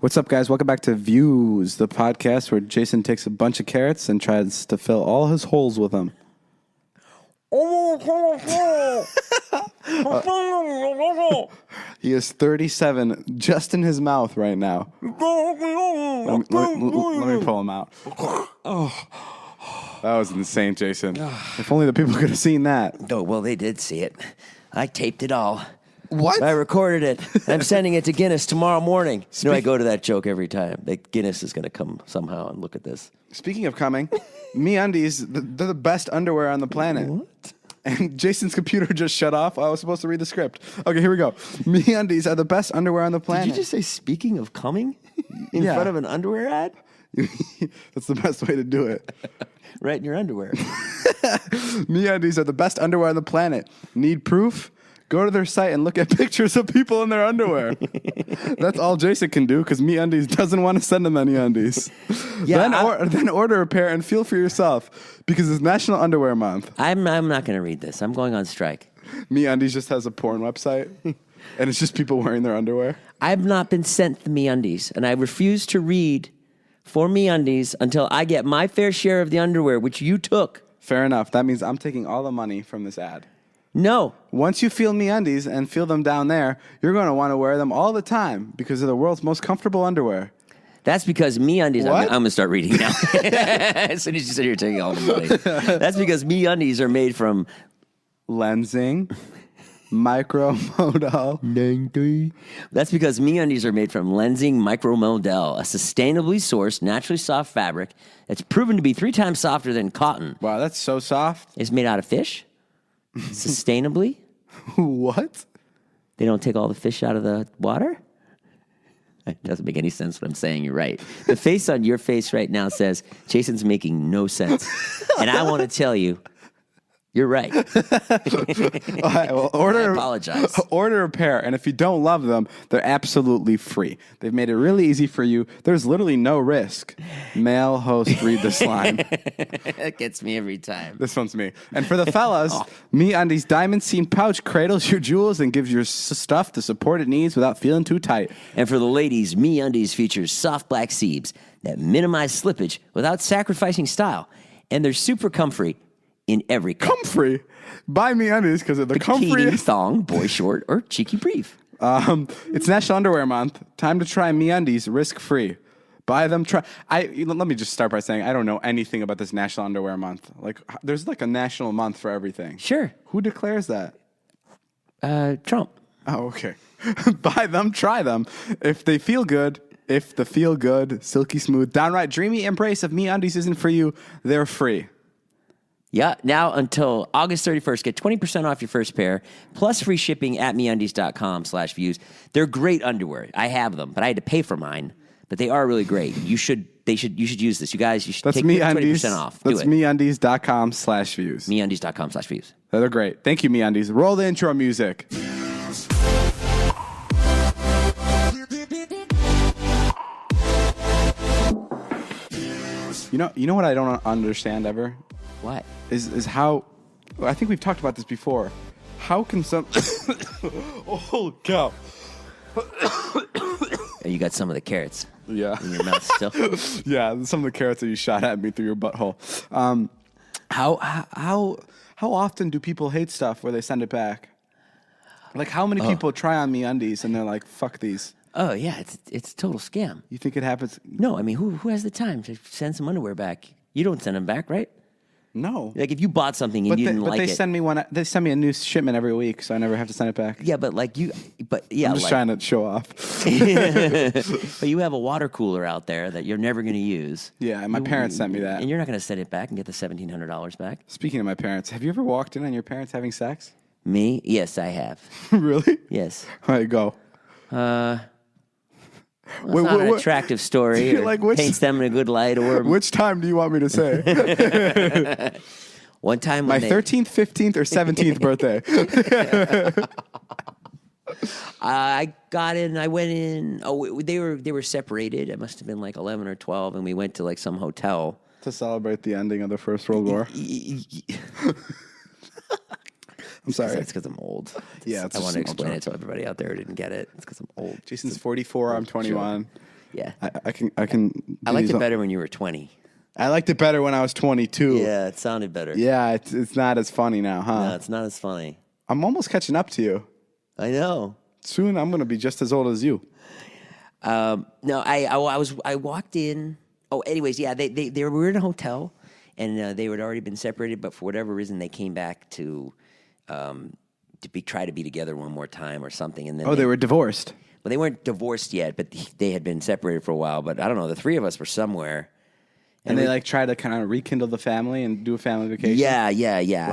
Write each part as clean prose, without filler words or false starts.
What's up, guys? Welcome back to Views, the podcast where Jason takes a bunch of carrots and tries to fill all his holes with them. He is 37 just in his mouth right now. Let me pull him out. Oh, that was insane, Jason. If only the people could have seen that. Oh, well, they did see it. I taped it all. What? I recorded it. I'm sending it to Guinness tomorrow morning. I go to that joke every time. Guinness is going to come somehow and look at this. Speaking of coming, MeUndies, they're the best underwear on the planet. What? And Jason's computer just shut off. I was supposed to read the script. Okay, here we go. MeUndies are the best underwear on the planet. Did you just say speaking of coming in front of an underwear ad? That's the best way to do it. Right in your underwear. MeUndies are the best underwear on the planet. Need proof? Go to their site and look at pictures of people in their underwear. That's all Jason can do because MeUndies doesn't want to send him any undies. Yeah, then order a pair and feel for yourself because it's National Underwear Month. I'm not going to read this. I'm going on strike. MeUndies just has a porn website, and it's just people wearing their underwear. I've not been sent the MeUndies, and I refuse to read for MeUndies until I get my fair share of the underwear, which you took. Fair enough. That means I'm taking all the money from this ad. No. Once you feel MeUndies and feel them down there, you're going to want to wear them all the time because they're the world's most comfortable underwear. That's because MeUndies. I'm going to start reading now. As soon as you said you're taking all the money. That's because MeUndies are made from lensing, micromodal. That's because MeUndies are made from lensing micromodal, a sustainably sourced, naturally soft fabric that's proven to be 3 times softer than cotton. Wow, that's so soft. It's made out of fish. Sustainably? What? They don't take all the fish out of the water? It doesn't make any sense what I'm saying. You're right. The face on your face right now says, Jason's making no sense. And I want to tell you, you're right. All right, well, I apologize. Order a pair, and if you don't love them, they're absolutely free. They've made it really easy for you. There's literally no risk. Male host, read this line. That gets me every time. This one's me. And for the fellas, MeUndies Diamond Seam Pouch cradles your jewels and gives your stuff the support it needs without feeling too tight. And for the ladies, MeUndies features soft black seams that minimize slippage without sacrificing style. And they're super comfy in every cut. Comfy. Buy MeUndies because of the Bikini, comfiest. thong, boy short, or cheeky brief. It's National Underwear Month. Time to try MeUndies risk-free. Buy them. Let me just start by saying I don't know anything about this National Underwear Month. Like, there's like a national month for everything. Sure. Who declares that? Trump. Oh, okay. Buy them. Try them. If they feel good. If the feel good, silky smooth, downright dreamy embrace of MeUndies isn't for you, they're free. Yeah, now until August 31st, get 20% off your first pair, plus free shipping at MeUndies.com/views. They're great underwear. I have them, but I had to pay for mine. But they are really great. You should use this. You guys, you should take 20% off. That's MeUndies.com/views. MeUndies.com/views. They're great. Thank you, MeUndies. Roll the intro music. You know what I don't understand ever? What? Is how, I think we've talked about this before. How can some, oh cow. You got some of the carrots. Yeah. In your mouth still. Yeah, some of the carrots that you shot at me through your butthole. How often do people hate stuff where they send it back? Like how many people try on MeUndies and they're like, fuck these? Oh yeah, it's a total scam. You think it happens? No, I mean who has the time to send some underwear back? You don't send them back, right? No. Like if you bought something and you didn't like it. But they send me a new shipment every week, so I never have to send it back. Yeah, but I'm just trying to show off. But you have a water cooler out there that you're never going to use. Yeah, and my parents sent me that. And you're not going to send it back and get the $1,700 back. Speaking of my parents, have you ever walked in on your parents having sex? Me? Yes, I have. Really? Yes. All right, go. It's not an attractive story or paints them in a good light. Or which time do you want me to say? One time my 13th, 15th, or 17th birthday. I got in. I went in. Oh, they were separated. It must have been like 11 or 12, and we went to like some hotel to celebrate the ending of the First World War. I'm sorry. It's because I'm old. Yeah, I want to explain it to everybody out there who didn't get it. It's because I'm old. Jason's 44. I'm 21. Yeah. I can. I liked it better when you were 20. I liked it better when I was 22. Yeah, it sounded better. Yeah, it's not as funny now, huh? No, it's not as funny. I'm almost catching up to you. I know. Soon I'm going to be just as old as you. No, I walked in. Oh, anyways, yeah, they were in a hotel, and they had already been separated, but for whatever reason, they came back to try to be together one more time or something. And then they were divorced. Well, they weren't divorced yet, but they had been separated for a while. But I don't know. The three of us were somewhere. And they like try to kind of rekindle the family and do a family vacation? Yeah.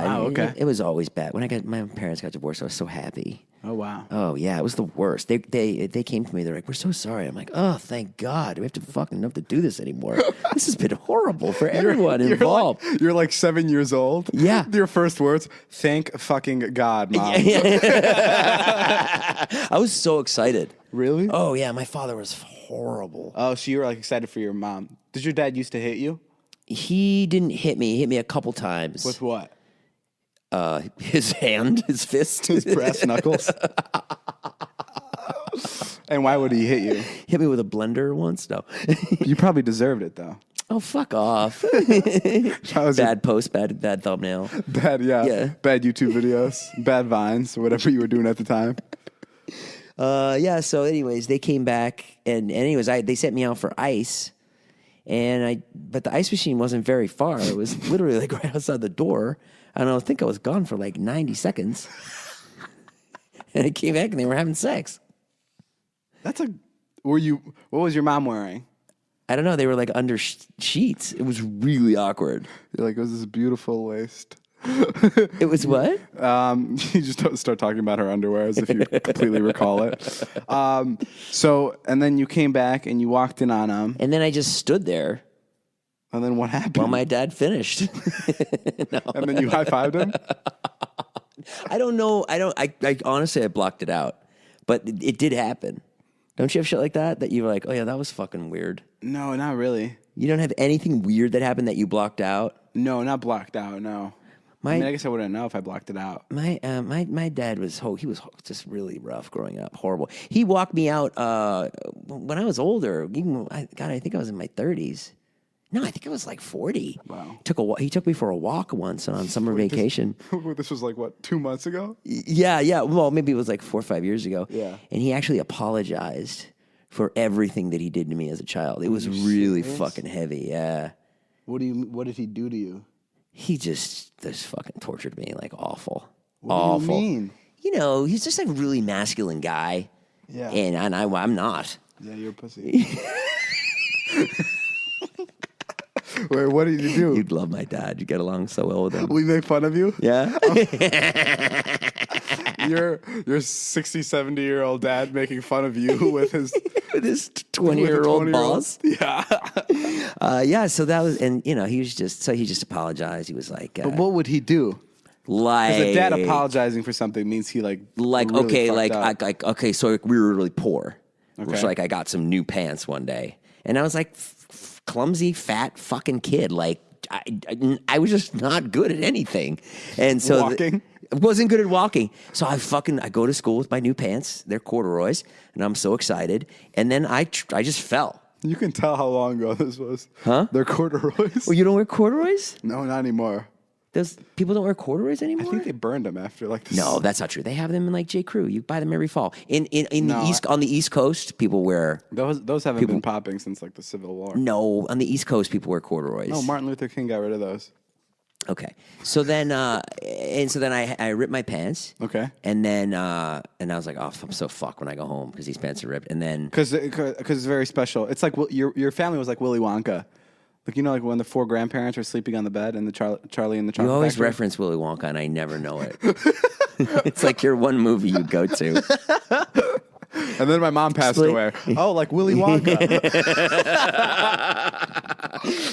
Wow, okay. It was always bad. When my parents got divorced, I was so happy. Oh, wow. Oh, yeah, it was the worst. They came to me, they're like, we're so sorry. I'm like, oh, thank God. We have to fucking have to do this anymore. This has been horrible for everyone involved. You're like 7 years old? Yeah. Your first words, thank fucking God, Mom. I was so excited. Really? Oh, yeah, my father was horrible. Oh, so you were like excited for your mom. Did your dad used to hit you? He didn't hit me. He hit me a couple times. With what? His hand, his fist. His brass knuckles. And why would he hit you? Hit me with a blender once? No. You probably deserved it, though. Oh, fuck off. Bad post, bad thumbnail. Bad YouTube videos, bad Vines, or whatever you were doing at the time. Yeah, so anyways, they came back, and anyways, they sent me out for ice, but the ice machine wasn't very far. It was literally like right outside the door. I think I was gone for like 90 seconds. And I came back and they were having sex. What was your mom wearing? I don't know. They were like under sheets. It was really awkward. You're like, it was this beautiful waist. It was what? You just start talking about her underwear as if you completely recall it. And then you came back and you walked in on them. And then I just stood there. And then what happened? Well, my dad finished. No. And then you high-fived him? I don't know. I honestly, I blocked it out. But it did happen. Don't you have shit like that? That you were like, oh yeah, that was fucking weird. No, not really. You don't have anything weird that happened that you blocked out? No, not blocked out, no. I guess I wouldn't know if I blocked it out. My dad was just really rough growing up, horrible. He walked me out when I was older. I think I was in my 30s. No, I think I was like 40. Wow. He took me for a walk once on summer vacation. This was like, what, 2 months ago? Yeah. Well, maybe it was like 4 or 5 years ago. Yeah. And he actually apologized for everything that he did to me as a child. It was really fucking heavy, yeah. What did he do to you? He just fucking tortured me like awful. What do you mean? You know, he's just like a really masculine guy. Yeah. And I'm not. Yeah, you're a pussy. Wait, what did you do? You'd love my dad. You get along so well with him. We make fun of you? Yeah. Your 60, 70-year-old dad making fun of you with his 20-year-old boss. Yeah. Yeah, so that was, and you know, he just apologized. He was like, but what would he do? Like, because a dad apologizing for something means he really okay, so we were really poor. Okay. So like I got some new pants one day, and I was like clumsy, fat fucking kid. Like I was just not good at anything, and so walking. Wasn't good at walking. So I go to school with my new pants. They're corduroys, and I'm so excited. And then I just fell. You can tell how long ago this was. Huh? They're corduroys. Well, you don't wear corduroys? No, not anymore. Those people don't wear corduroys anymore? I think they burned them after like this. No, that's not true. They have them in like J. Crew. You buy them every fall. On the East Coast, people wear those haven't been popping since like the Civil War. No, on the East Coast, people wear corduroys. No, Martin Luther King got rid of those. Okay, so then I ripped my pants. Okay, and then I was like, oh, I'm so fucked when I go home because these pants are ripped. And then because it's very special. It's like your family was like Willy Wonka. Like, you know, like when the 4 grandparents are sleeping on the bed and the Charlie and the Chocolate You always Factory? reference Willy Wonka, and I never know it. It's like your one movie you go to. And then my mom passed away. Oh, like Willy Wonka.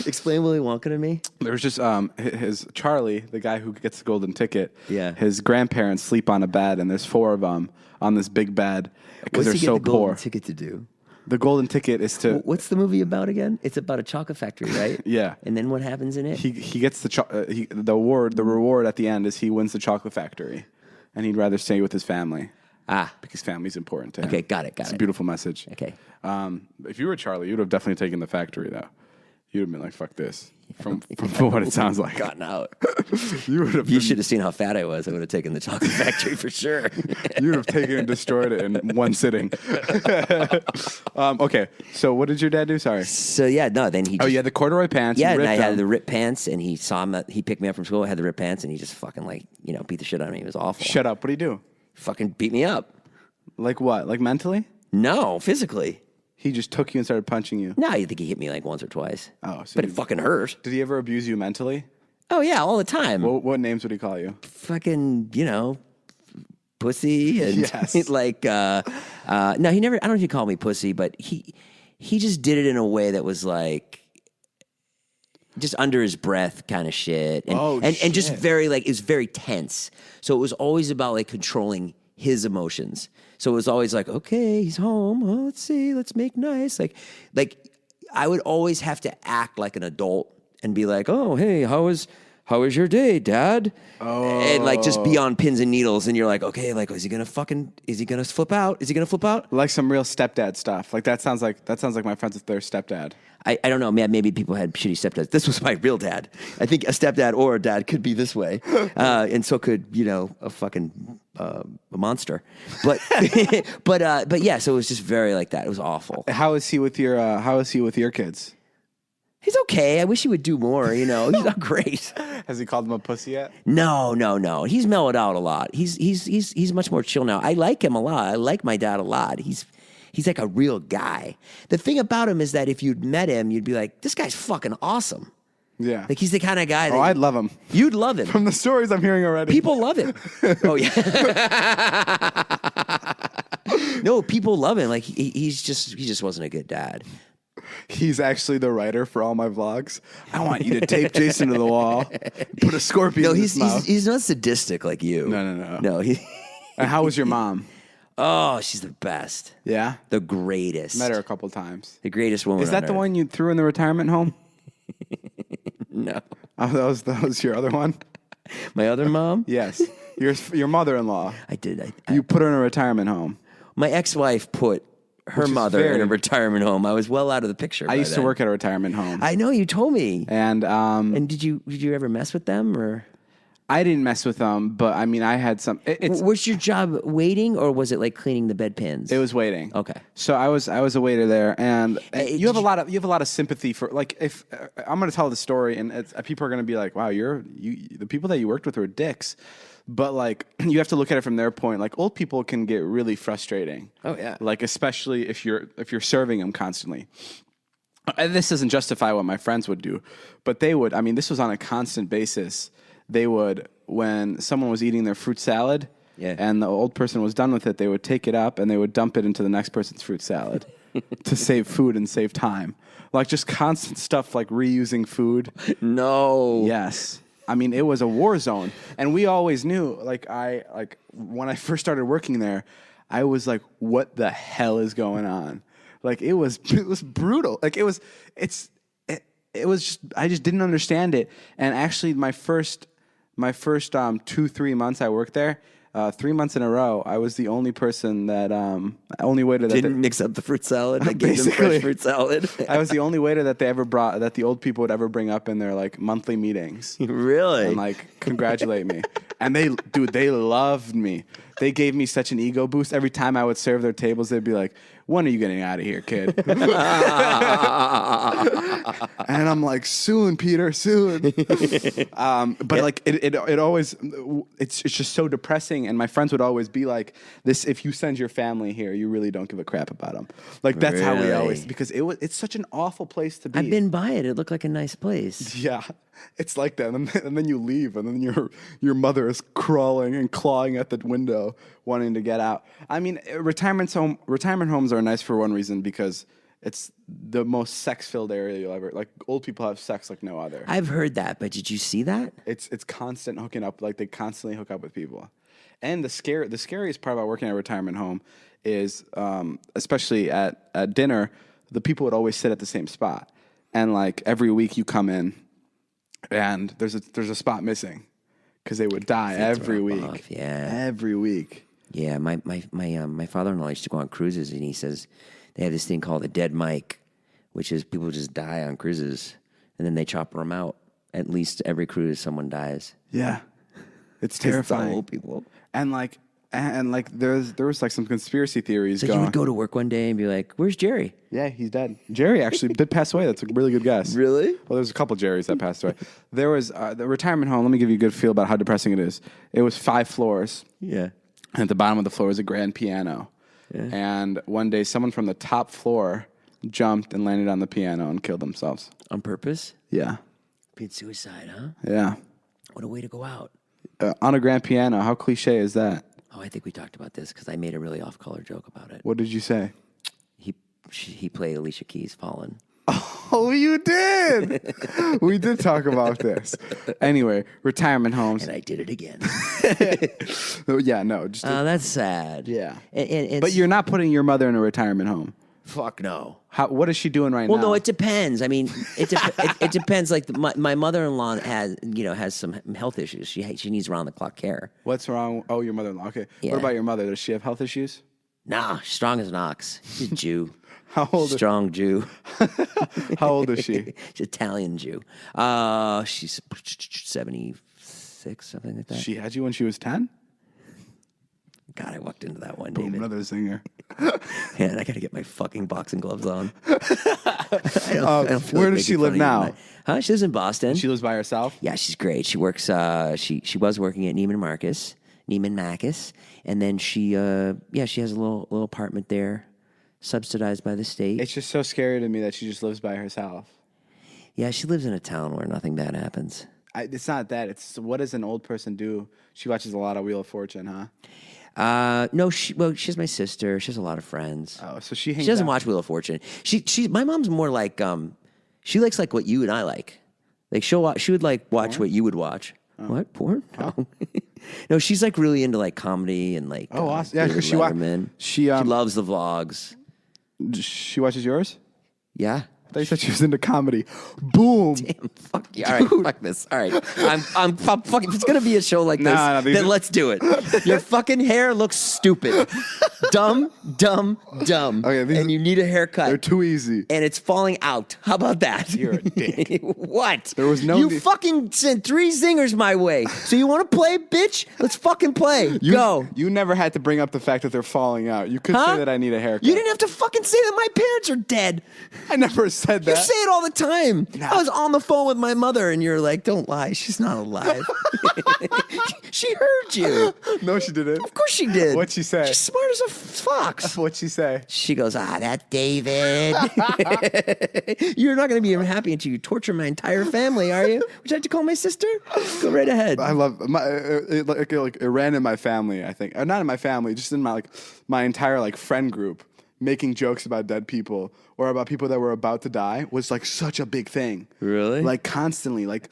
Explain Willy Wonka to me. There was just his Charlie, the guy who gets the golden ticket. Yeah. His grandparents sleep on a bed, and there's 4 of them on this big bed because they're so poor. What's he get the golden ticket to do? The golden ticket is to... What's the movie about again? It's about a chocolate factory, right? Yeah. And then what happens in it? He gets the reward at the end is he wins the chocolate factory, and he'd rather stay with his family. because family's important to him. Okay, got it. It's a beautiful message. Okay. If you were Charlie, you'd have definitely taken the factory, though. You'd have been like, fuck this. From what it sounds like. Gotten out. You should have seen how fat I was. I would have taken the chocolate factory for sure. You would have taken and destroyed it in one sitting. Okay, so what did your dad do? Sorry. So yeah, no. Then he. You had the corduroy pants. Yeah, you and I ripped had them. the ripped pants, and he saw him. He picked me up from school. I had the ripped pants, and he just fucking beat the shit out of me. It was awful. Shut up. What do you do? Fucking beat me up. Like what? Like mentally? No, physically. He just took you and started punching you. No, I think he hit me like once or twice. Oh, so but it fucking hurt. Did he ever abuse you mentally? Oh yeah, all the time. What names would he call you? Fucking, pussy and Yes. no, he never. I don't know if he called me pussy, but he just did it in a way that was like just under his breath kind of shit, and just very it was very tense. So it was always about like controlling his emotions. So it was always like, okay, he's home. Oh, let's see, let's make nice. Like I would always have to act like an adult and be like, oh, hey, how was your day, Dad? Oh. And just be on pins and needles. And you're like, okay, is he gonna flip out? Is he gonna flip out? Like some real stepdad stuff. Like that sounds like my friends with their stepdad. I don't know. Maybe people had shitty stepdads. This was my real dad. I think a stepdad or a dad could be this way, and so could a fucking a monster. But but yeah. So it was just very like that. It was awful. How is he with your kids? He's okay. I wish he would do more. He's not great. Has he called him a pussy yet? No. He's mellowed out a lot. He's much more chill now. I like him a lot. I like my dad a lot. He's like a real guy. The thing about him is that if you'd met him, you'd be like, this guy's fucking awesome. Yeah. Like he's the kind of guy that I'd love him. You'd love him. From the stories I'm hearing already. People love him. Oh yeah. No, people love him. Like he just wasn't a good dad. He's actually the writer for all my vlogs. I want you to tape Jason to the wall, put a scorpion in his mouth. He's not sadistic like you. No. No. And how was your mom? Oh, she's the best. Yeah? The greatest. Met her a couple times. The greatest woman. Is that the one you threw in the retirement home? No. Oh, that was your other one? My other mom? Yes. Your mother-in-law. I did. You put her in a retirement home. My ex-wife put her mother in a retirement home. I was well out of the picture. I used to work at a retirement home. I know, you told me. And did you ever mess with them or? I didn't mess with them, but I mean, I had some. Was your job waiting, or was it like cleaning the bedpans? It was waiting. Okay. So I was a waiter there, and you have a lot of sympathy for, like, if I'm going to tell the story, and people are going to be like, wow, the people that you worked with were dicks, but like you have to look at it from their point. Like old people can get really frustrating. Oh yeah. Like especially if you're serving them constantly. And this doesn't justify what my friends would do, but they would. I mean, this was on a constant basis. They would, when someone was eating their fruit salad, and the old person was done with it, they would take it up and they would dump it into the next person's fruit salad to save food and save time. Like just constant stuff like reusing food. No. Yes. I mean, it was a war zone. And we always knew, when I first started working there, I was like, what the hell is going on? Like it was brutal. Like it was just, I just didn't understand it. And actually my first 2-3 months I worked there, 3 months in a row, I was the only person that only waiter that didn't mix up the fruit salad. They gave them fresh fruit salad. I was the only waiter that they ever brought, that the old people would ever bring up in their like monthly meetings. Really? And like congratulate me. And they loved me. They gave me such an ego boost. Every time I would serve their tables, they'd be like, when are you getting out of here, kid? And I'm like, soon, Peter, soon. But like it always, it's just so depressing. And my friends would always be like, this, if you send your family here, you really don't give a crap about them. Like that's how we always, because it's such an awful place to be. I've been by it. It looked like a nice place. Yeah. It's like that. And then you leave, and then your mother is crawling and clawing at the window, wanting to get out. I mean, retirement homes are nice for one reason, because it's the most sex-filled area you'll ever, like, old people have sex like no other. I've heard that, but did you see that? It's constant hooking up. Like, they constantly hook up with people. And the scariest part about working at a retirement home is, especially at dinner, the people would always sit at the same spot. And, like, every week you come in, and there's a spot missing because they would die every week. Yeah. Every week. Yeah, my father-in-law used to go on cruises, and he says they have this thing called a dead mic, which is people just die on cruises, and then they chopper them out. At least every cruise, someone dies. Yeah, it's 'Cause it's all terrifying. old people. And like there was like some conspiracy theories So going. you would go to work one day and be like, "Where's Jerry?" Yeah, he's dead. Jerry actually did pass away. That's a really good guess. Really? Well, there's a couple Jerrys that passed away. There was the retirement home. Let me give you a good feel about how depressing it is. It was 5 floors. Yeah. And at the bottom of the floor was a grand piano. Yeah. And one day, someone from the top floor jumped and landed on the piano and killed themselves. On purpose? Yeah. Being suicide, huh? Yeah. What a way to go out. On a grand piano. How cliche is that? Oh, I think we talked about this because I made a really off-color joke about it. What did you say? He played Alicia Keys' Fallen. Oh, you did. We did talk about this. Anyway, retirement homes. And I did it again. Yeah, no. Just That's sad. yeah. And But you're not putting your mother in a retirement home. fuck no. What is she doing right now? Well, no, it depends. I mean, it depends. Like my mother-in-law has some health issues. She needs round-the-clock care. What's wrong? Oh, your mother-in-law. Okay. Yeah. What about your mother? Does she have health issues? Nah, strong as an ox. She's a Jew. How old? Strong Jew. How old is she? She's Italian Jew. She's 76, something like that. She had you when she was 10? God, I walked into that one, Boom, David. another zinger. Man, I got to get my fucking boxing gloves on. I don't feel where like does she making live fun of you now? tonight. Huh? She lives in Boston. She lives by herself? Yeah, she's great. She works. She was working at Neiman Marcus, and then she has a little apartment there, subsidized by the state. It's just so scary to me that she just lives by herself. Yeah, she lives in a town where nothing bad happens. It's not that. It's what does an old person do? She watches a lot of Wheel of Fortune, huh? No, she's my sister. She has a lot of friends. Oh, so she hangs She doesn't out. watch Wheel of Fortune. My mom's more like she likes like what you and I like. Like she would like watch what you would watch. What porn? No. No, she's like really into like comedy and like awesome. Yeah, David she Letterman. She loves the vlogs. She watches yours? Yeah. I thought you said she was into comedy. Boom. Damn, fuck you. All right, fuck this. All right. I'm fucking, if it's going to be a show like this, No, then let's do it. Your fucking hair looks stupid. Dumb. Okay, and you need a haircut. They're too easy. And it's falling out. How about that? You're a dick. What? There was no You need- fucking sent 3 zingers my way. So you want to play, bitch? Let's fucking play. Go. You never had to bring up the fact that they're falling out. You could Huh? say that I need a haircut. You didn't have to fucking say that my parents are dead. I never said that. You say it all the time. Nah. I was on the phone with my mother, and you're like, "Don't lie, she's not alive." She heard you. No, she didn't. Of course she did. What'd she say? She's smart as a fox. What'd she say? She goes, that's David. You're not going to be happy until you torture my entire family, are you? Would you like to call my sister? Go right ahead. I love it ran in my family. I think, or not in my family, just in my entire like friend group. Making jokes about dead people or about people that were about to die was like such a big thing. Really? Like constantly, like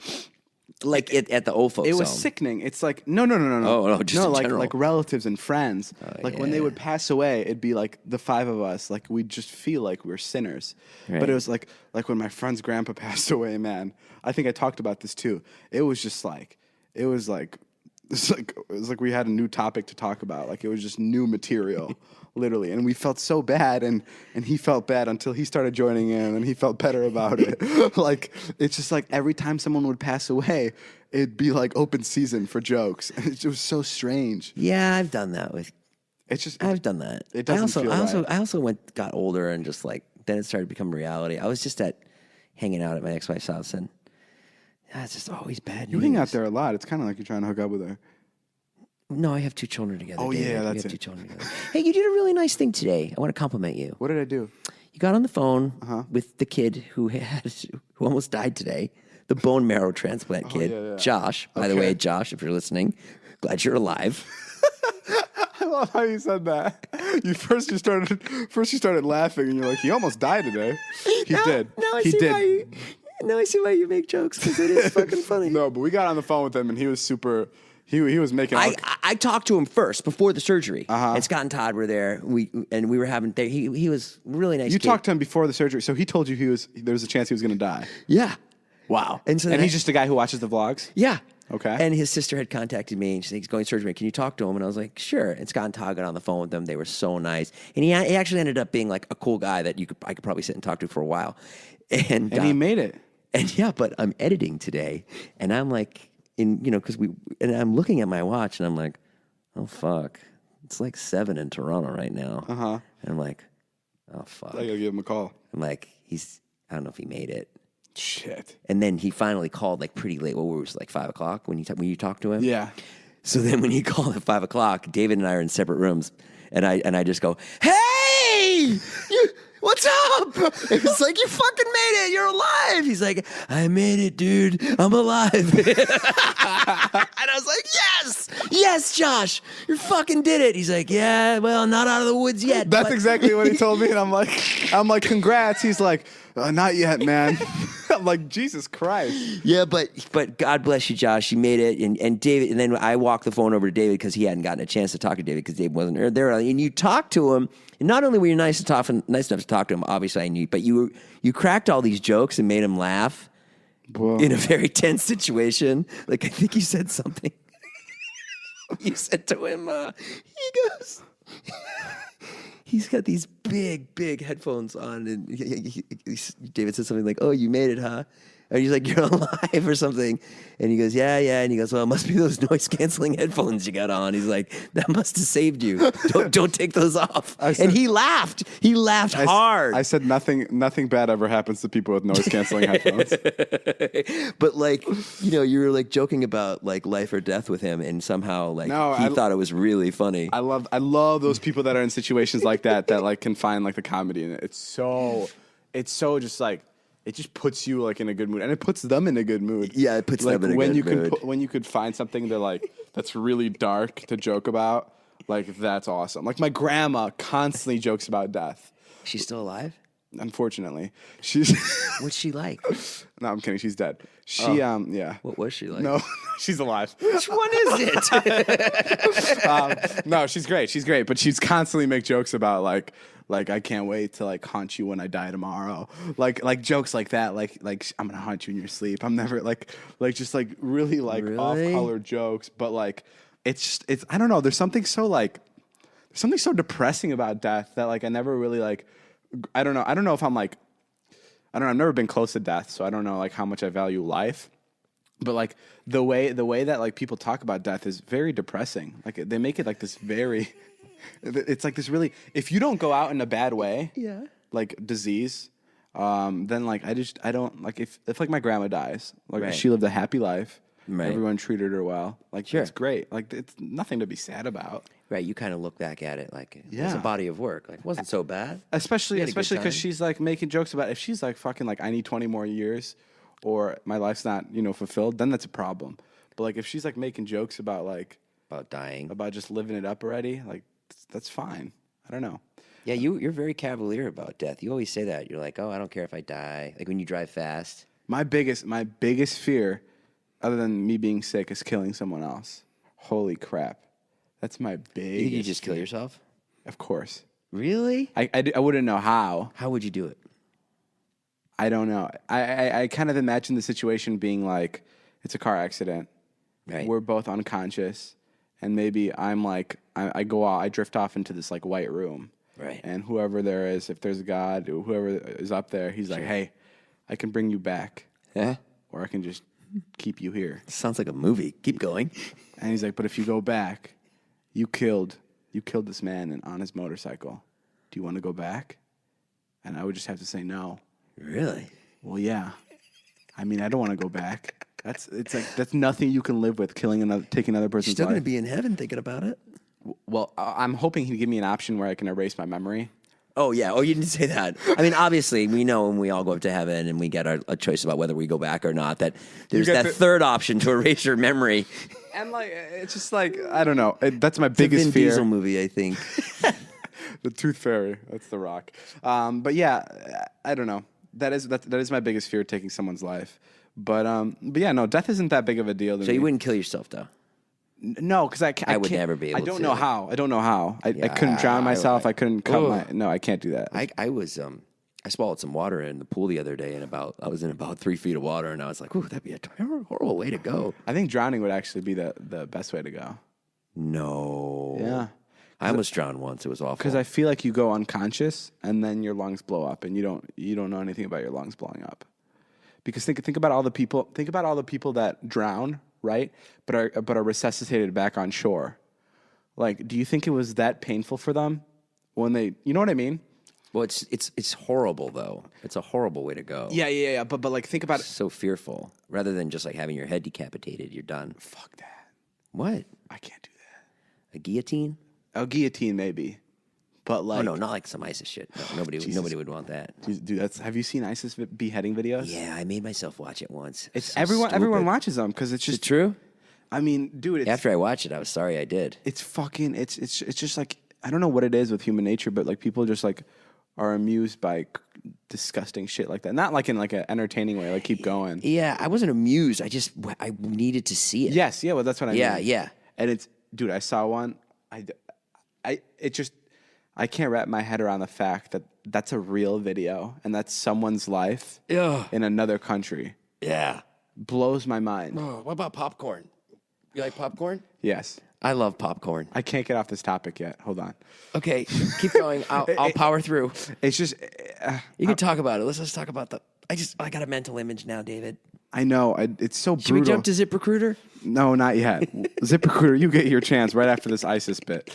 at the old folks' it was home. sickening. It's like no. Oh, no, just in like general. like relatives and friends. Like when they yeah. would pass away, it'd be like the 5 of us. Like we'd just feel like we were sinners. Right. But it was like when my friend's grandpa passed away. Man, I think I talked about this too. It was just like it was like we had a new topic to talk about. Like it was just new material. Literally, and we felt so bad, and he felt bad until he started joining in, and he felt better about it. Like it's just like every time someone would pass away, it'd be like open season for jokes. And it was so strange. Yeah, I've done that with. It's just I've done that. It doesn't feel right. I also got older and just like then it started to become reality. I was just hanging out at my ex-wife's house, and it's just always bad You news. hang out there a lot. It's kind of like you're trying to hook up with her. No, I have 2 children together. Oh, David. yeah, We that's have it. 2 children together. Hey, you did a really nice thing today. I want to compliment you. What did I do? You got on the phone with the kid who almost died today, the bone marrow transplant kid, yeah. Josh. By the Okay. way, Josh, if you're listening, glad you're alive. I love how you said that. You started laughing, and you're like, he almost died today. He did. Now I he see did. why you make jokes because it is fucking funny. No, but we got on the phone with him, and he was super. He was making. I talked to him first before the surgery. And Scott and Todd were there. We were having. He was a really nice. You kid. talked to him before the surgery, so he told you there was a chance he was going to die. Yeah. Wow. And so he's just a guy who watches the vlogs. Yeah. Okay. And his sister had contacted me, and she's like, he's going to surgery. Can you talk to him? And I was like, sure. And Scott and Todd got on the phone with them. They were so nice. And he actually ended up being like a cool guy that I could probably sit and talk to for a while. And he made it. And yeah, but I'm editing today, and I'm like, because and I'm looking at my watch, and I'm like, oh, fuck. It's like 7 in Toronto right now. Uh-huh. And I'm like, oh, fuck. I gotta give him a call. I'm like, I don't know if he made it. Shit. And then he finally called like pretty late. What was it, like 5 o'clock when you talked to him? Yeah. So then when he called at 5 o'clock, David and I are in separate rooms, and I just go, hey, what's up? It's like, you fucking made it. You're alive. He's like, I made it, dude. I'm alive. And I was like, yes, Josh, you fucking did it. He's like, yeah, well, not out of the woods yet. That's exactly what he told me. And I'm like, congrats. He's like, not yet, man. I'm like, Jesus Christ. Yeah, but God bless you, Josh. You made it. And David, and then I walked the phone over to David because he hadn't gotten a chance to talk to David because David wasn't there. And you talked to him. And not only were you nice enough to talk to him, obviously I knew, but you cracked all these jokes and made him laugh in a very tense situation. Like, I think you said something. You said to him, he goes, he's got these big headphones on, and David said something like, oh, you made it, huh? And he's like, you're alive or something. And he goes, yeah. And he goes, well, it must be those noise-canceling headphones you got on. He's like, that must have saved you. Don't take those off. And he laughed. He laughed hard. I said nothing bad ever happens to people with noise-canceling headphones. But like, you were like joking about like life or death with him, and somehow like he thought it was really funny. I love those people that are in situations like that like can find like the comedy in it. It's so just like, it just puts you like in a good mood, and it puts them in a good mood. Yeah, it puts them in a good mood. When you could find something that's really dark to joke about, like that's awesome. Like my grandma constantly jokes about death. She's still alive? Unfortunately, she's. What's she like? No, I'm kidding. She's dead. Yeah. What was she like? No, she's alive. Which one is it? No, she's great. She's great, but she's constantly make jokes about like I can't wait to like haunt you when I die tomorrow. Like jokes like that. Like I'm gonna haunt you in your sleep. I'm never like just like really like off color jokes. But like it's I don't know. There's something so depressing about death that like I never really like. I don't know if I'm like. I don't know. I've never been close to death, so I don't know like how much I value life. But like the way that like people talk about death is very depressing. Like they make it like this very. It's like this really. If you don't go out in a bad way, like disease, then like I don't like if like my grandma dies, like she lived a happy life, everyone treated her well, like it's great, like it's nothing to be sad about. Right, you kind of look back at it like it was a body of work, like it wasn't so bad. Especially because she's like making jokes about if she's like fucking like I need 20 more years, or my life's not fulfilled, then that's a problem. But like if she's like making jokes about dying, about just living it up already, like. That's fine. I don't know. Yeah, you're very cavalier about death. You always say that. You're like, oh, I don't care if I die. Like when you drive fast. My biggest fear, other than me being sick, is killing someone else. Holy crap. That's my biggest You think you just kill yourself? Of course. Really? I wouldn't know how. How would you do it? I don't know. I kind of imagine the situation being like, it's a car accident. Right. We're both unconscious. And maybe I'm like, I go out, I drift off into this like white room. Right. And whoever there is, if there's a God, or whoever is up there, he's like, hey, I can bring you back. Yeah. Or I can just keep you here. Sounds like a movie. Keep going. And he's like, but if you go back, you killed this man on his motorcycle. Do you want to go back? And I would just have to say no. Really? Well, yeah. I mean, I don't want to go back. That's nothing you can live with, taking another person's life. You're still going to be in heaven thinking about it? Well, I'm hoping he'd give me an option where I can erase my memory. Oh, yeah. Oh, you didn't say that. I mean, obviously, we know when we all go up to heaven and we get a choice about whether we go back or not, that there's that third option to erase your memory. And, like, it's just like, I don't know. That's my It's biggest a Vin fear. Diesel movie, I think. The Tooth Fairy. That's The Rock. But, yeah, I don't know. That is my biggest fear, taking someone's life. But yeah, no, death isn't that big of a deal to me. So you wouldn't kill yourself, though? No, because I would can't, never be able to. I don't know how. I couldn't drown myself. I couldn't cut my... No, I can't do that. I was I swallowed some water in the pool the other day, and I was in about 3 feet of water, and I was like, "Ooh, that'd be a horrible way to go." I think drowning would actually be the best way to go. No. Yeah. I almost drowned once. It was awful. Because I feel like you go unconscious and then your lungs blow up, and you don't know anything about your lungs blowing up. Because think about all the people that drown, right? But are resuscitated back on shore. Like, do you think it was that painful for them when they? You know what I mean? Well, it's horrible though. It's a horrible way to go. Yeah. But like, think about it. So fearful. Rather than just like having your head decapitated, you're done. Fuck that. What? I can't do that. A guillotine? A guillotine, maybe. But like, Oh no, not like some ISIS shit. No, nobody would want that. dude, have you seen ISIS beheading videos? Yeah, I made myself watch it once. It's so everyone stupid. watches them because it's Is just it true? I mean, dude, it's After I watched it, I was sorry I did. it's fucking it's just like, I don't know what it is with human nature, but like people just like are amused by disgusting shit like that. Not like in like an entertaining way, like keep going. Yeah, I wasn't amused. I needed to see it. Yes, yeah, well that's what I mean. Yeah. And it's, dude, I saw one. I can't wrap my head around the fact that that's a real video and that's someone's life Ugh. in another country. Yeah. Blows my mind. Oh, what about popcorn? You like popcorn? Yes. I love popcorn. I can't get off this topic yet. Hold on. Okay, keep going. I'll power through. It's just, You can talk about it. Let's talk about I got a mental image now, David. I know. It's so Should we brutal. jump to ZipRecruiter? No, not yet. ZipRecruiter, you get your chance right after this ISIS bit.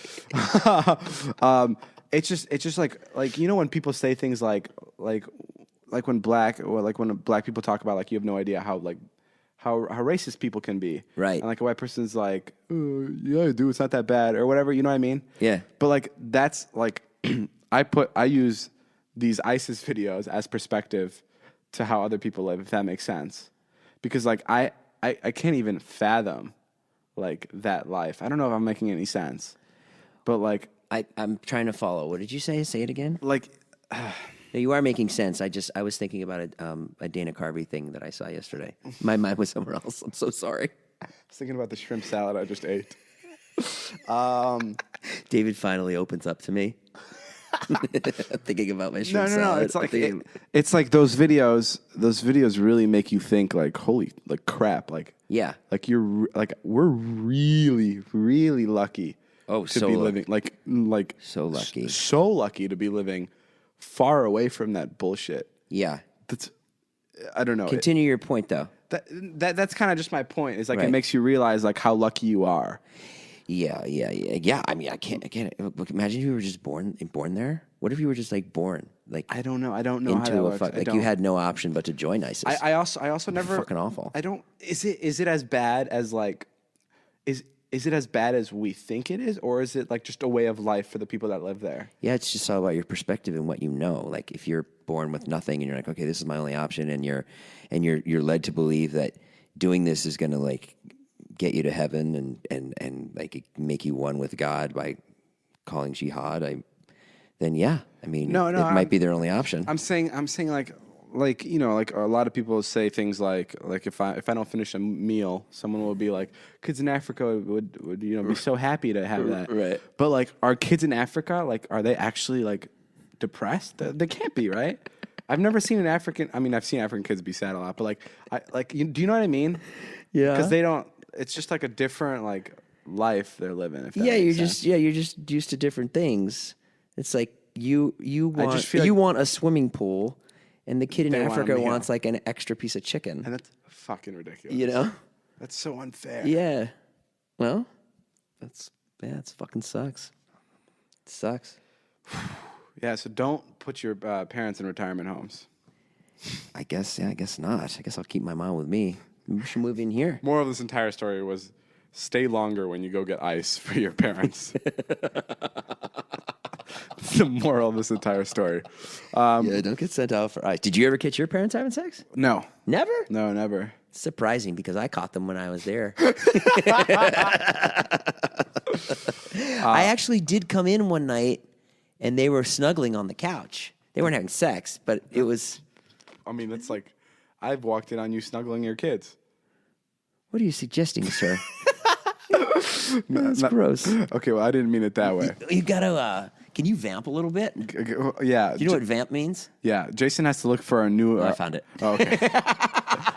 It's just like you know when people say things like when black people talk about like you have no idea how racist people can be. Right. And like a white person's like, yeah, dude, it's not that bad or whatever. You know what I mean? Yeah. But like that's like I use these ISIS videos as perspective to how other people live, if that makes sense. Because like I can't even fathom like that life. I don't know if I'm making any sense. But like I'm trying to follow. What did you say? Say it again. like No, you are making sense. I was thinking about a Dana Carvey thing that I saw yesterday. My mind was somewhere else. I'm so sorry. I was thinking about the shrimp salad I just ate. David finally opens up to me. Thinking about my shrimp salad. No. It's like it's like those videos. Those videos really make you think like, holy, like crap. Like Yeah. like we're really, really lucky. Oh, to so be lucky. living like So lucky. so lucky to be living far away from that bullshit. Yeah. That's I don't know. Continue your point though. That's kind of just my point. Is like Right. it makes you realize like how lucky you are. Yeah. I mean, I can't. Look, imagine if you were just born there. What if you were just like born like I don't know how that into a works. like you had no option but to join ISIS? I also never fucking awful. I don't. Is it as bad as like is it as bad as we think it is, or is it like just a way of life for the people that live there? Yeah, it's just all about your perspective and what you know. Like if you're born with nothing and you're like, okay, this is my only option, and you're led to believe that doing this is going to like get you to heaven and like make you one with God by calling jihad. Then yeah, I mean, No, it I'm- might be their only option. I'm saying like you know, like a lot of people say things like if I don't finish a meal, someone will be like, kids in Africa would you know be so happy to have that. Right. But like, are kids in Africa like are they actually like depressed? They can't be, right? I've never seen an African. I mean, I've seen African kids be sad a lot, but like do you know what I mean? Yeah. Because they don't. It's just like a different like life they're living. If that Yeah, makes sense. you're just used to different things. It's like you just feel you like- want a swimming pool, and the kid in They want a Africa meal. wants like an extra piece of chicken. And that's fucking ridiculous. You know? That's so unfair. Yeah. Well, it fucking sucks. It sucks. Yeah. So don't put your parents in retirement homes. I guess not. I guess I'll keep my mom with me. Maybe we should move in here. Moral of this entire story was stay longer when you go get ice for your parents. That's the moral of this entire story. Yeah, don't get sent out for ice. Did you ever catch your parents having sex? No, Never? never. It's surprising because I caught them when I was there. I actually did come in one night and they were snuggling on the couch. They weren't having sex, but it was. I mean, that's like, I've walked in on you snuggling your kids. What are you suggesting, sir? That's gross. Okay, well, I didn't mean it that way. You gotta Can you vamp a little bit? Yeah. Do you know what vamp means? Yeah. Jason has to look for a new. I found it. Oh, okay.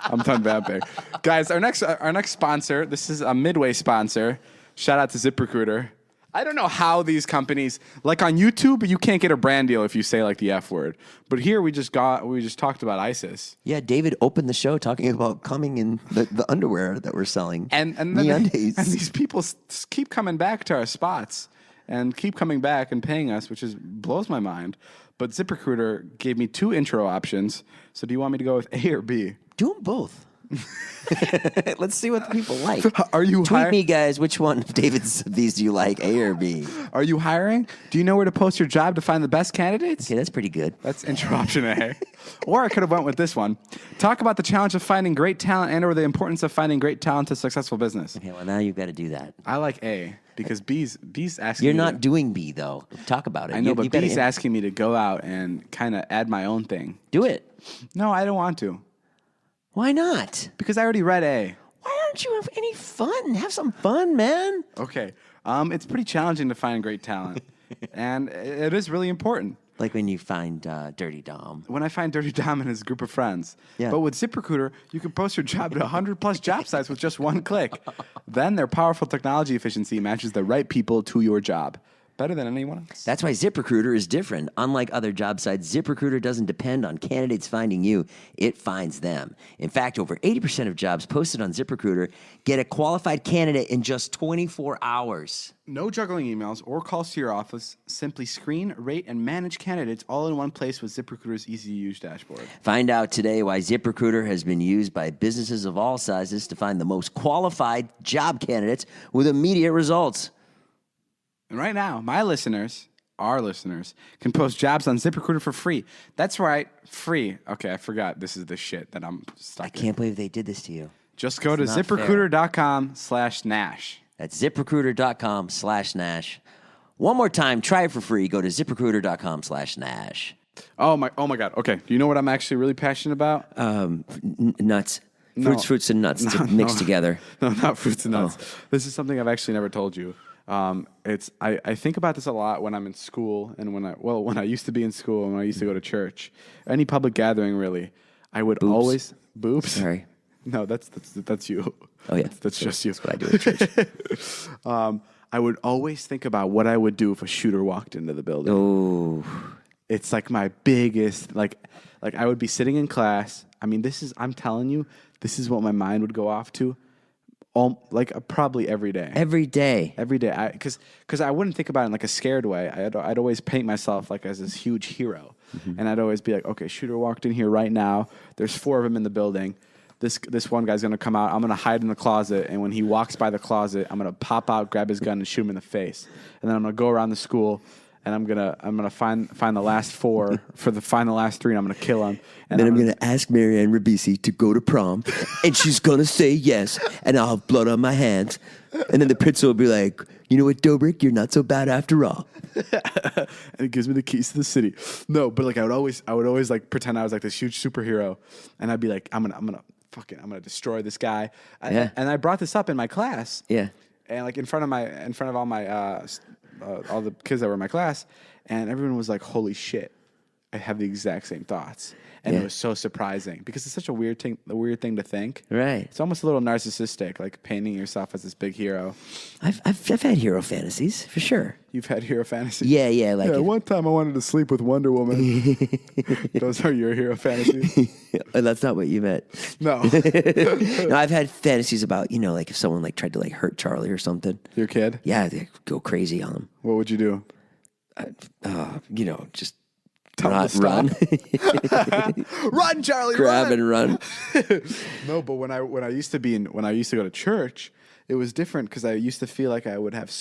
I'm done vamping. Guys, our next sponsor, this is a Midway sponsor. Shout out to ZipRecruiter. I don't know how these companies, like on YouTube, you can't get a brand deal if you say like the F word. But here we just talked about ISIS. Yeah, David opened the show talking about coming in the underwear that we're selling. And these people keep coming back to our spots and keep coming back and paying us, which blows my mind. But ZipRecruiter gave me 2 intro options. So do you want me to go with A or B? Do them both. Let's see what the people like. Are you Tweet me, guys, which one of David's of these do you like, A or B? Are you hiring? Do you know where to post your job to find the best candidates? Okay, that's pretty good. That's intro option A. Or I could have went with this one. Talk about the challenge of finding great talent and or the importance of finding great talent to successful business. Okay, well, now you've got to do that. I like A because B's asking You're me not doing B, though. Talk about it. I know, but B's asking me to go out and kind of add my own thing. Do it. No, I don't want to. Why not? Because I already read A. Why aren't you have any fun? Have some fun, man. Okay. It's pretty challenging to find great talent. And it is really important. Like when you find Dirty Dom. When I find Dirty Dom and his group of friends. Yeah. But with ZipRecruiter, you can post your job to 100-plus job sites with just one click. Then their powerful technology efficiency matches the right people to your job. Better than anyone else. That's why ZipRecruiter is different. Unlike other job sites, ZipRecruiter doesn't depend on candidates finding you. It finds them. In fact, over 80% of jobs posted on ZipRecruiter get a qualified candidate in just 24 hours. No juggling emails or calls to your office. Simply screen, rate, and manage candidates all in one place with ZipRecruiter's easy-to-use dashboard. Find out today why ZipRecruiter has been used by businesses of all sizes to find the most qualified job candidates with immediate results. And right now, our listeners, can post jobs on ZipRecruiter for free. That's right, free. Okay, I forgot. This is the shit that I'm stuck in. I can't believe they did this to you. Just go to ZipRecruiter.com/Nash. That's ZipRecruiter.com/Nash. One more time, try it for free. Go to ZipRecruiter.com/Nash. Oh my God. Okay, do you know what I'm actually really passionate about? Nuts. Fruits and nuts mixed together. No, not fruits and nuts. This is something I've actually never told you. I think about this a lot when I'm in school and when I used to be in school and when I used to go to church, any public gathering really, I would always boobs. Sorry. No, that's you. Oh yeah, that's just you. That's what I do at church. I would always think about what I would do if a shooter walked into the building. Oh, it's like my biggest like I would be sitting in class. I mean, I'm telling you, this is what my mind would go off to. Probably every day. Every day. Because I wouldn't think about it in like a scared way. I'd always paint myself like as this huge hero, and I'd always be like, okay, shooter walked in here right now. There's 4 of them in the building. This one guy's gonna come out. I'm gonna hide in the closet, and when he walks by the closet, I'm gonna pop out, grab his gun, and shoot him in the face. And then I'm gonna go around the school. And I'm gonna find the last 4 find the last 3, and I'm gonna kill them. And then I'm gonna ask Marianne Ribisi to go to prom, and she's gonna say yes, and I'll have blood on my hands. And then the principal will be like, "You know what, Dobrik, you're not so bad after all." And it gives me the keys to the city. No, but like I would always like pretend I was like this huge superhero, and I'd be like, I'm gonna destroy this guy. Yeah. And I brought this up in my class. Yeah. And like in front of all my all the kids that were in my class, and everyone was like, "Holy shit, I have the exact same thoughts," and it was so surprising because it's such a weird thing to think. Right. It's almost a little narcissistic, like painting yourself as this big hero. I've had hero fantasies for sure. You've had hero fantasies. Yeah. Like one time I wanted to sleep with Wonder Woman. Those are your hero fantasies. That's not what you meant. No. No, I've had fantasies about, like if someone like tried to like hurt Charlie or something. Your kid? Yeah, they go crazy on him. What would you do? Just run. Run, Charlie, grab and run. No, but when I used to go to church, it was different because I used to feel like I would have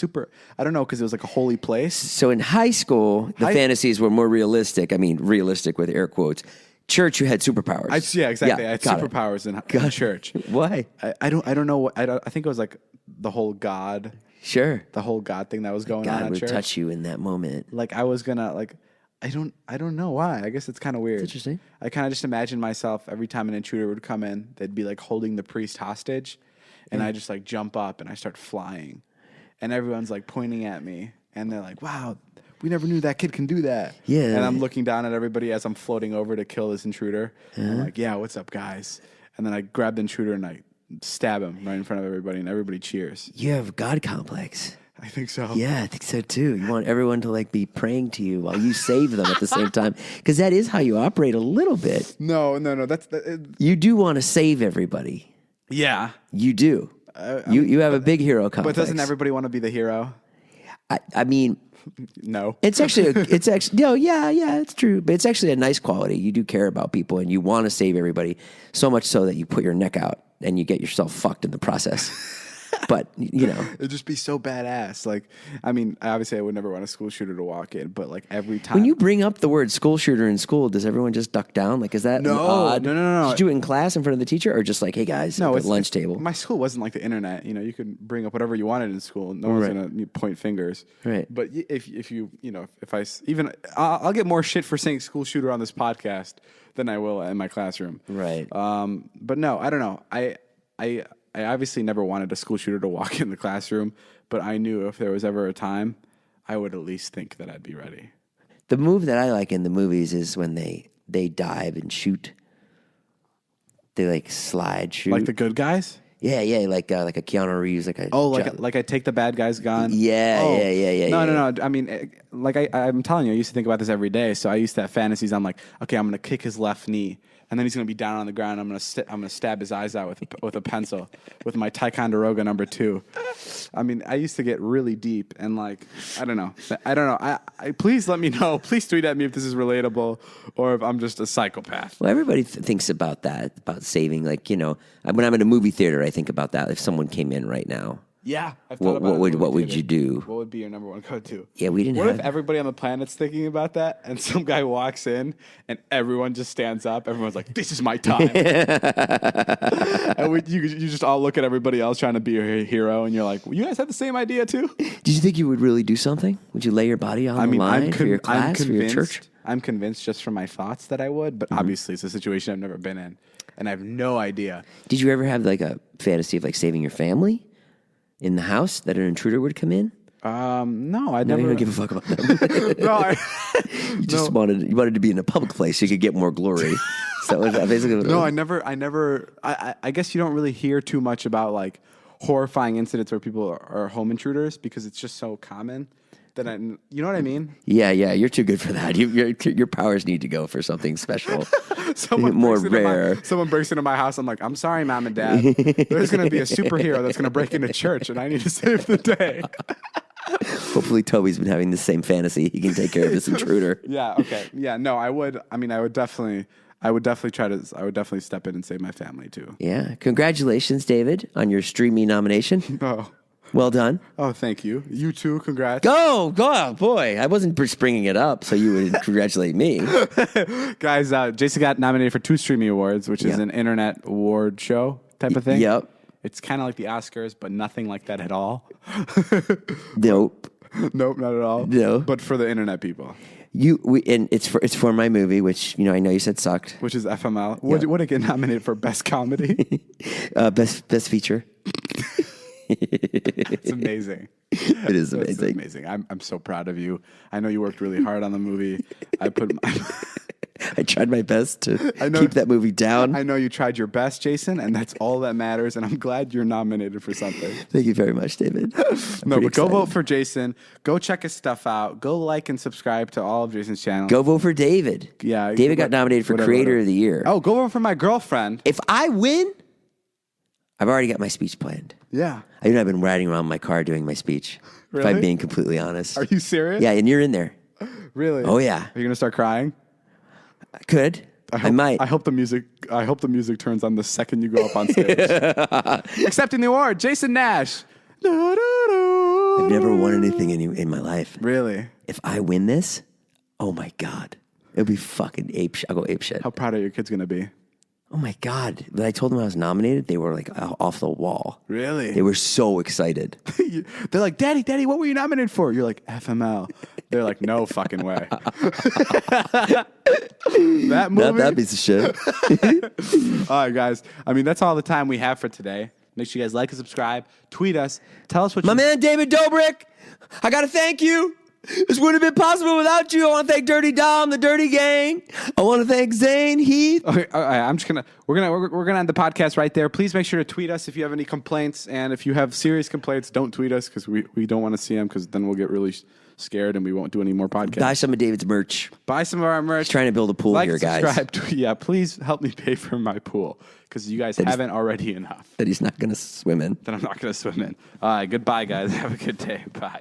I don't know, because it was like a holy place. So in high school, the fantasies were more realistic. I mean, realistic with air quotes. Church, you had superpowers. Yeah, exactly. I had superpowers in church. Why? I don't know what I think it was like the whole God. Sure. The whole God thing that was going on at God church. would touch you in that moment. Like I was gonna like. I don't know why. I guess it's kind of weird. It's interesting. I kind of just imagine myself every time an intruder would come in, they'd be like holding the priest hostage, and I just like jump up and I start flying, and everyone's like pointing at me, and they're like, "Wow, we never knew that kid can do that. Yeah. And I'm looking down at everybody as I'm floating over to kill this intruder. I'm like, yeah, what's up, guys? And then I grab the intruder and I stab him right in front of everybody, and everybody cheers. You have a God complex. I think so. Yeah, I think so too. You want everyone to like be praying to you while you save them at the same time, because that is how you operate a little bit. No. You do want to save everybody. Yeah. You do. You have a big hero complex. But doesn't everybody want to be the hero? I mean, no. it's actually no, yeah, it's true. But it's actually a nice quality. You do care about people and you want to save everybody, so much so that you put your neck out and you get yourself fucked in the process. But, you know. It'd just be so badass. Like, I mean, obviously I would never want a school shooter to walk in, but like every time. When you bring up the word school shooter in school, does everyone just duck down? Like, is that odd? No. Did you do it in class in front of the teacher, or just like, hey guys, No, at lunch table? My school wasn't like the internet. You know, you could bring up whatever you wanted in school. No one's going to point fingers. Right. But if you, you know, if I even, I'll get more shit for saying school shooter on this podcast than I will in my classroom. Right. But no, I don't know. I obviously never wanted a school shooter to walk in the classroom, but I knew if there was ever a time, I would at least think that I'd be ready. The move that I like in the movies is when they dive and shoot. They like slide shoot. Like the good guys? Yeah, like a Keanu Reeves, like a like I take the bad guy's gun. Yeah. No. I mean, like I'm telling you, I used to think about this every day. So I used to have fantasies. I'm like, okay, I'm gonna kick his left knee, and then he's gonna be down on the ground. I'm gonna stab his eyes out with a pencil with my Ticonderoga #2. I mean, I used to get really deep, and like I don't know. I please let me know. Please tweet at me if this is relatable or if I'm just a psychopath. Well, everybody thinks about that, about saving. Like, you know, when I'm in a movie theater, I think about that. If someone came in right now, yeah, I've thought about what would you do? What would be your number one go-to? Yeah, we didn't. What if everybody on the planet's thinking about that, and some guy walks in, and everyone just stands up? Everyone's like, "This is my time," and you just all look at everybody else trying to be a hero, and you're like, well, "You guys have the same idea too?" Did you think you would really do something? Would you lay your body on the line for your class, for your church? I'm convinced just from my thoughts that I would, but obviously it's a situation I've never been in, and I have no idea. Did you ever have like a fantasy of like saving your family in the house, that an intruder would come in? No, I No, never. you don't give a fuck about them. No, You just wanted to be in a public place so you could get more glory. So is that basically what it no, was? I guess you don't really hear too much about like horrifying incidents where people are home intruders because it's just so common that you know what I mean? Yeah, you're too good for that. Your powers need to go for something special, Someone more rare. Someone breaks into my house. I'm like, I'm sorry, Mom and Dad. There's going to be a superhero that's going to break into church, and I need to save the day. Hopefully, Toby's been having the same fantasy. He can take care of this intruder. Yeah. Okay. Yeah. No, I would. I mean, I would definitely step in and save my family too. Yeah. Congratulations, David, on your Streamy nomination. Oh. Well done. Oh, thank you. You too. Congrats. Go, boy. I wasn't bringing it up, so you would congratulate me. Guys, Jason got nominated for 2 Streamy Awards, which is an internet award show type of thing. Yep. It's kind of like the Oscars, but nothing like that at all. Nope. Nope, not at all. No. But for the internet people. And it's for my movie, which I know you said sucked. Which is FML. Would it get nominated for Best Comedy? Best feature. It's amazing. It is amazing. It's amazing. I'm so proud of you. I know you worked really hard on the movie. I tried my best to keep that movie down. I know you tried your best, Jason, and that's all that matters. And I'm glad you're nominated for something. Thank you very much, David. Go vote for Jason. Go check his stuff out. Go like and subscribe to all of Jason's channels. Go vote for David. Yeah, David got nominated for Creator of the Year. Oh, go vote for my girlfriend. If I win, I've already got my speech planned. Yeah. I've been riding around my car doing my speech. Really? If I'm being completely honest. Are you serious? Yeah, and you're in there. Really? Oh yeah. Are you gonna start crying? I could. I might. I hope the music turns on the second you go up on stage. Accepting the award, Jason Nash. I've never won anything in my life. Really? If I win this, oh my God. It'll be fucking ape shit. I'll go ape shit. How proud are your kids gonna be? Oh my God. When I told them I was nominated, they were like off the wall. Really? They were so excited. They're like, Daddy, what were you nominated for? You're like, FML. They're like, no fucking way. That movie? Not that piece of shit. All right, guys. I mean, that's all the time we have for today. Make sure you guys like and subscribe. Tweet us. Tell us what My man, David Dobrik, I got to thank you. This wouldn't have been possible without you. I want to thank Dirty Dom, the Dirty Gang. I want to thank Zane, Heath. Okay, all right, we're gonna end the podcast right there. Please make sure to tweet us if you have any complaints, and if you have serious complaints, don't tweet us because we don't want to see them because then we'll get really scared and we won't do any more podcasts. Buy some of David's merch. Buy some of our merch. He's trying to build a pool here, guys. Subscribe. Yeah, please help me pay for my pool because you guys haven't already enough. That he's not going to swim in. That I'm not going to swim in. All right, goodbye, guys. Have a good day. Bye.